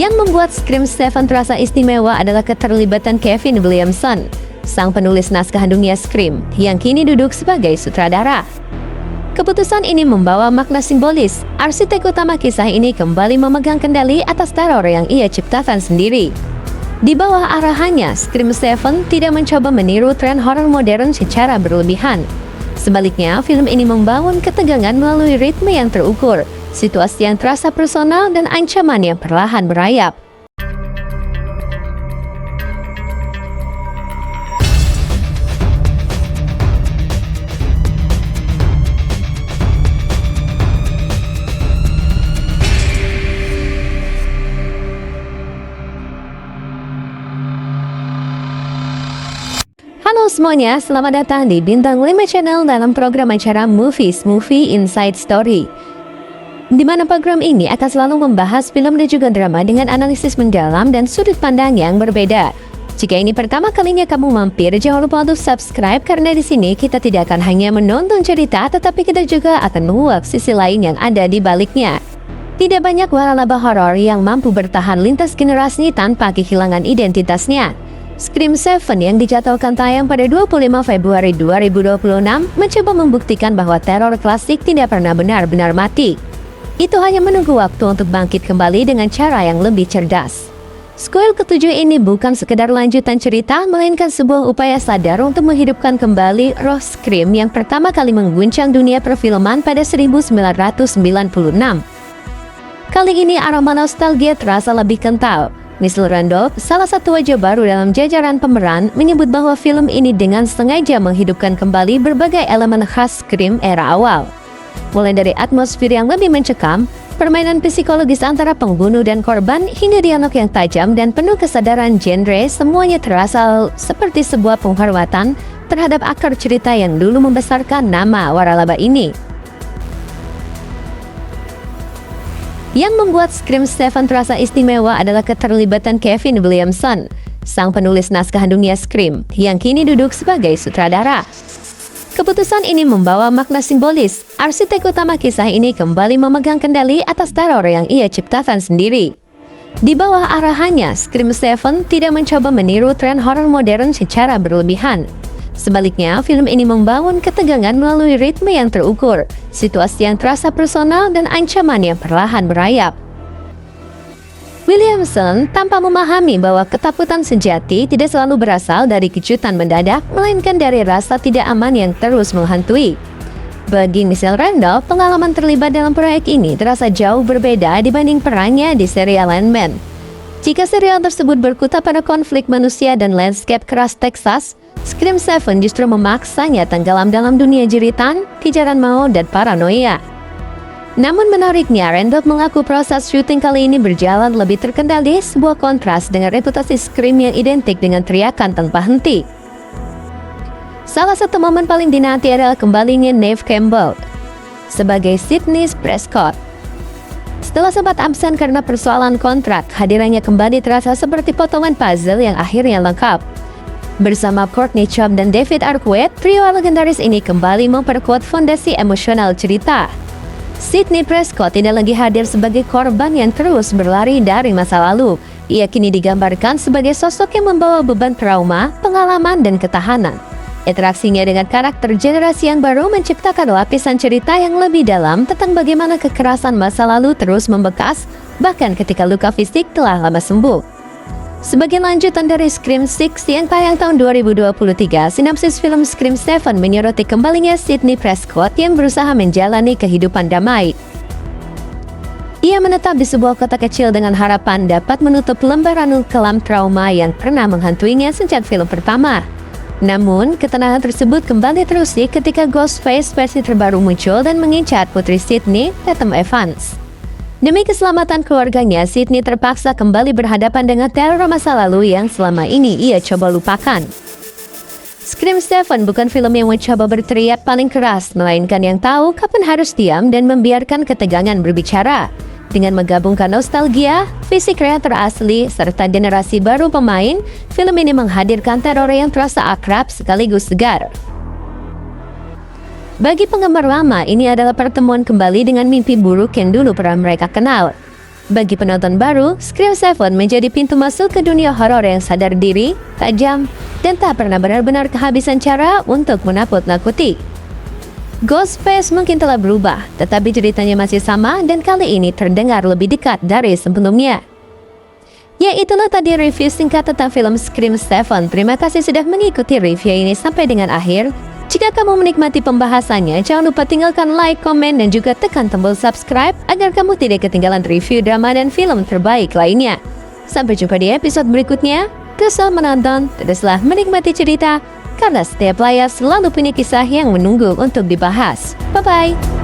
Yang membuat Scream 7 terasa istimewa adalah keterlibatan Kevin Williamson, sang penulis naskah dunia Scream, yang kini duduk sebagai sutradara. Keputusan ini membawa makna simbolis. Arsitek utama kisah ini kembali memegang kendali atas teror yang ia ciptakan sendiri. Di bawah arahannya, Scream 7 tidak mencoba meniru tren horor modern secara berlebihan. Sebaliknya, film ini membangun ketegangan melalui ritme yang terukur, situasi yang terasa personal, dan ancaman yang perlahan merayap. Halo semuanya, selamat datang di Bintang 5 Channel dalam program acara Movies Movie Inside Story, di mana program ini akan selalu membahas film dan juga drama dengan analisis mendalam dan sudut pandang yang berbeda. Jika ini pertama kalinya kamu mampir, jangan lupa untuk subscribe, karena di sini kita tidak akan hanya menonton cerita, tetapi kita juga akan menguak sisi lain yang ada di baliknya. Tidak banyak waralaba horor yang mampu bertahan lintas generasi tanpa kehilangan identitasnya. Scream 7 yang dijadwalkan tayang pada 25 Februari 2026 mencoba membuktikan bahwa teror klasik tidak pernah benar-benar mati. Itu hanya menunggu waktu untuk bangkit kembali dengan cara yang lebih cerdas. Sequel ketujuh ini bukan sekedar lanjutan cerita, melainkan sebuah upaya sadar untuk menghidupkan kembali roh Scream yang pertama kali mengguncang dunia perfilman pada 1996. Kali ini aroma nostalgia terasa lebih kental. Michelle Randolph, salah satu wajah baru dalam jajaran pemeran, menyebut bahwa film ini dengan sengaja menghidupkan kembali berbagai elemen khas Scream era awal. Mulai dari atmosfer yang lebih mencekam, permainan psikologis antara pembunuh dan korban, hingga dialog yang tajam dan penuh kesadaran genre, semuanya terasa seperti sebuah penghormatan terhadap akar cerita yang dulu membesarkan nama waralaba ini. Yang membuat Scream 7 terasa istimewa adalah keterlibatan Kevin Williamson, sang penulis naskah dunia Scream, yang kini duduk sebagai sutradara. Keputusan ini membawa makna simbolis. Arsitek utama kisah ini kembali memegang kendali atas teror yang ia ciptakan sendiri. Di bawah arahannya, Scream 7 tidak mencoba meniru tren horor modern secara berlebihan. Sebaliknya, film ini membangun ketegangan melalui ritme yang terukur, situasi yang terasa personal, dan ancaman yang perlahan merayap. Williamson tanpa memahami bahwa ketakutan sejati tidak selalu berasal dari kejutan mendadak, melainkan dari rasa tidak aman yang terus menghantui. Bagi Michelle Randolph, pengalaman terlibat dalam proyek ini terasa jauh berbeda dibanding perannya di serial Landman. Jika serial tersebut berkutat pada konflik manusia dan landscape keras Texas, Scream 7 justru memaksanya tenggelam dalam dunia jeritan, kejaran maut, dan paranoia. Namun menariknya, Randolph mengaku proses syuting kali ini berjalan lebih terkendali, sebuah kontras dengan reputasi Scream yang identik dengan teriakan tanpa henti. Salah satu momen paling dinanti adalah kembalinya Neve Campbell sebagai Sidney Prescott. Setelah sempat absen karena persoalan kontrak, hadirannya kembali terasa seperti potongan puzzle yang akhirnya lengkap. Bersama Courtney Cobb dan David Arquette, trio legendaris ini kembali memperkuat fondasi emosional cerita. Sidney Prescott tidak lagi hadir sebagai korban yang terus berlari dari masa lalu. Ia kini digambarkan sebagai sosok yang membawa beban trauma, pengalaman, dan ketahanan. Interaksinya dengan karakter generasi yang baru menciptakan lapisan cerita yang lebih dalam tentang bagaimana kekerasan masa lalu terus membekas, bahkan ketika luka fisik telah lama sembuh. Sebagai lanjutan dari Scream 6 yang tayang tahun 2023, sinopsis film Scream 7 menyoroti kembalinya Sidney Prescott yang berusaha menjalani kehidupan damai. Ia menetap di sebuah kota kecil dengan harapan dapat menutup lembaran kelam trauma yang pernah menghantuinya sejak film pertama. Namun, ketenangan tersebut kembali terusik ketika Ghostface versi terbaru muncul dan mengincar putri Sidney, Tatum Evans. Demi keselamatan keluarganya, Sidney terpaksa kembali berhadapan dengan teror masa lalu yang selama ini ia coba lupakan. Scream 7 bukan film yang mencoba berteriak paling keras, melainkan yang tahu kapan harus diam dan membiarkan ketegangan berbicara. Dengan menggabungkan nostalgia, fisik kreator asli, serta generasi baru pemain, film ini menghadirkan teror yang terasa akrab sekaligus segar. Bagi penggemar lama, ini adalah pertemuan kembali dengan mimpi buruk yang dulu pernah mereka kenal. Bagi penonton baru, Scream 7 menjadi pintu masuk ke dunia horor yang sadar diri, tajam, dan tak pernah benar-benar kehabisan cara untuk menakut-nakuti. Ghostface mungkin telah berubah, tetapi ceritanya masih sama dan kali ini terdengar lebih dekat dari sebelumnya. Ya, itulah tadi review singkat tentang film Scream 7. Terima kasih sudah mengikuti review ini sampai dengan akhir. Jika kamu menikmati pembahasannya, jangan lupa tinggalkan like, komen, dan juga tekan tombol subscribe agar kamu tidak ketinggalan review drama dan film terbaik lainnya. Sampai jumpa di episode berikutnya. Kesal menonton, teruslah menikmati cerita, karena setiap layar selalu punya kisah yang menunggu untuk dibahas. Bye-bye!